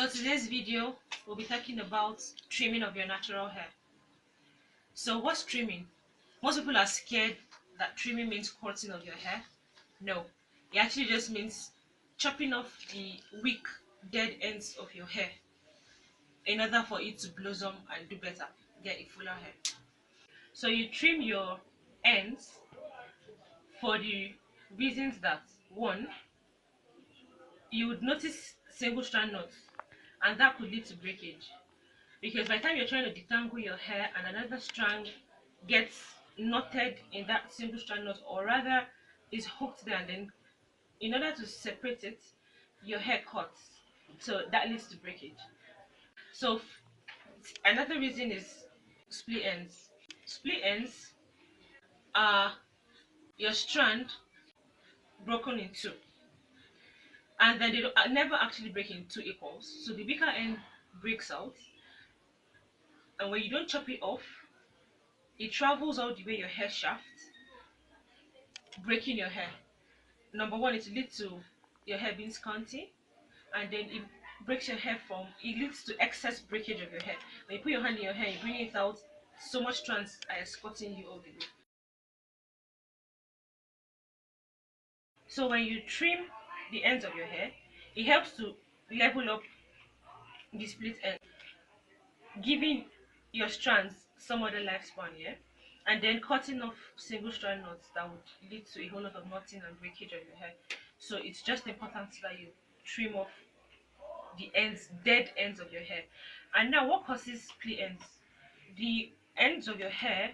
So today's video we'll be talking about trimming of your natural hair. So what's trimming? Most people are scared that trimming means cutting of your hair. No, it actually just means chopping off the weak, dead ends of your hair in order for it to blossom and do better, get a fuller hair. So you trim your ends for the reasons that, one, you would notice single strand knots, and that could lead to breakage. Because by the time you're trying to detangle your hair and another strand gets knotted in that single strand knot, or rather is hooked there, and then in order to separate it, your hair cuts. So that leads to breakage. So another reason is split ends. Split ends are your strand broken in two, and then they never actually break in two equals. So the weaker end breaks out, and when you don't chop it off, it travels all the way your hair shaft, breaking your hair. Number one, it leads to your hair being scanty, and then it breaks your hair it leads to excess breakage of your hair. When you put your hand in your hair, you bring it out, so much strands are escorting you all the way. So when you trim the ends of your hair, it helps to level up the split end, giving your strands some other lifespan, yeah? And then cutting off single strand knots that would lead to a whole lot of knotting and breakage of your hair. So it's just important that you trim off the ends, dead ends of your hair. And now, what causes split ends? The ends of your hair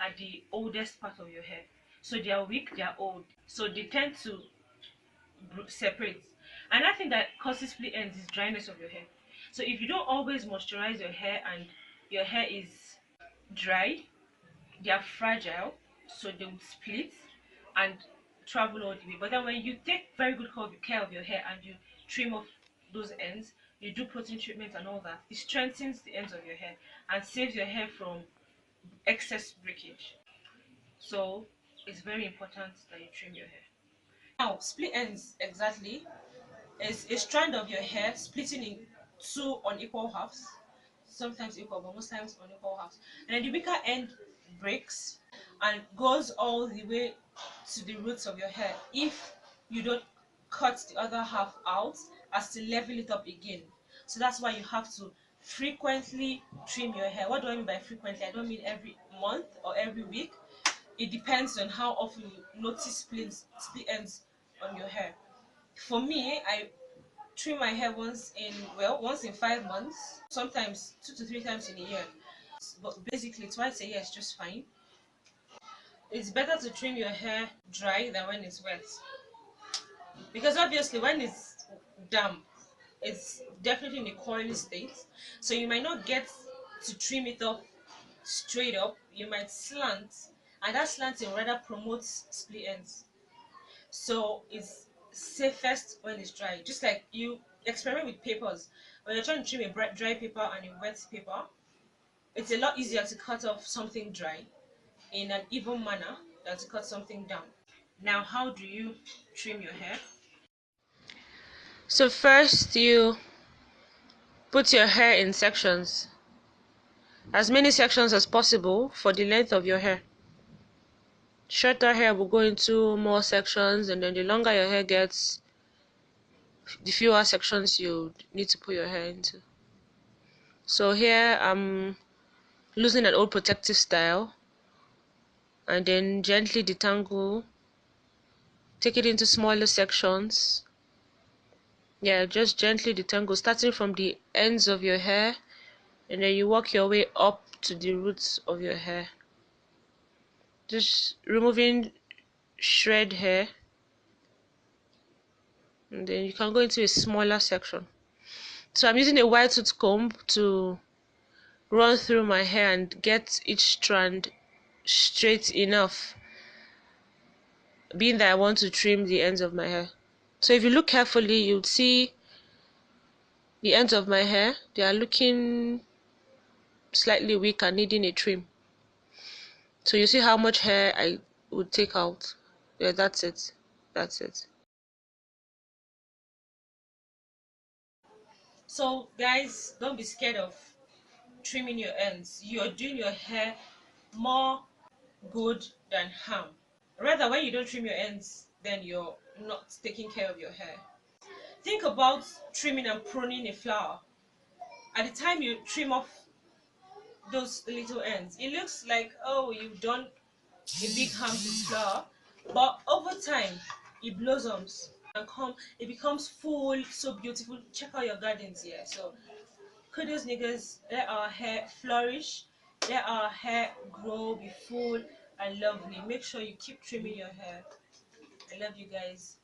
are the oldest part of your hair. So they are weak, they are old. So they tend to separate. Another thing that causes split ends is dryness of your hair. So if you don't always moisturize your hair and your hair is dry, they are fragile, so they will split and travel all the way. But then when you take very good care of your hair and you trim off those ends, you do protein treatment and all that, it strengthens the ends of your hair and saves your hair from excess breakage. So it's very important that you trim your hair. Now, split ends exactly is a strand of your hair splitting in two unequal halves, sometimes equal, but most times unequal halves. And then the weaker end breaks and goes all the way to the roots of your hair if you don't cut the other half out as to level it up again. So that's why you have to frequently trim your hair. What do I mean by frequently? I don't mean every month or every week. It depends on how often you notice split ends on your hair. For me, I trim my hair once in 5 months, sometimes 2 to 3 times in a year. But basically, twice a year is just fine. It's better to trim your hair dry than when it's wet, because obviously when it's damp, it's definitely in a coily state. So you might not get to trim it up straight up. You might slant, and that slanting rather promotes split ends. So it's safest when it's dry. Just like you experiment with papers. When you're trying to trim a dry paper and a wet paper, it's a lot easier to cut off something dry in an even manner than to cut something down. Now, how do you trim your hair? So first, you put your hair in sections, as many sections as possible for the length of your hair. Shorter hair will go into more sections, and then the longer your hair gets, the fewer sections you need to put your hair into. So here I'm losing an old protective style, and then gently detangle, take it into smaller sections. Yeah, just gently detangle, starting from the ends of your hair, and then you work your way up to the roots of your hair, just removing shred hair, and then you can go into a smaller section. So I'm using a wide tooth comb to run through my hair and get each strand straight enough, being that I want to trim the ends of my hair. So if you look carefully, you'll see the ends of my hair, they are looking slightly weak and needing a trim. So you see how much hair I would take out. Yeah, that's it. So guys, don't be scared of trimming your ends. You're doing your hair more good than harm. Rather, when you don't trim your ends, then you're not taking care of your hair. Think about trimming and pruning a flower. At the time you trim off those little ends, it looks like, oh, you've done a big harm to the flower, but over time it blossoms and it becomes full, so beautiful. Check out your gardens here. So kudos niggas, let our hair flourish, let our hair grow, be full and lovely. Make sure you keep trimming your hair. I love you guys.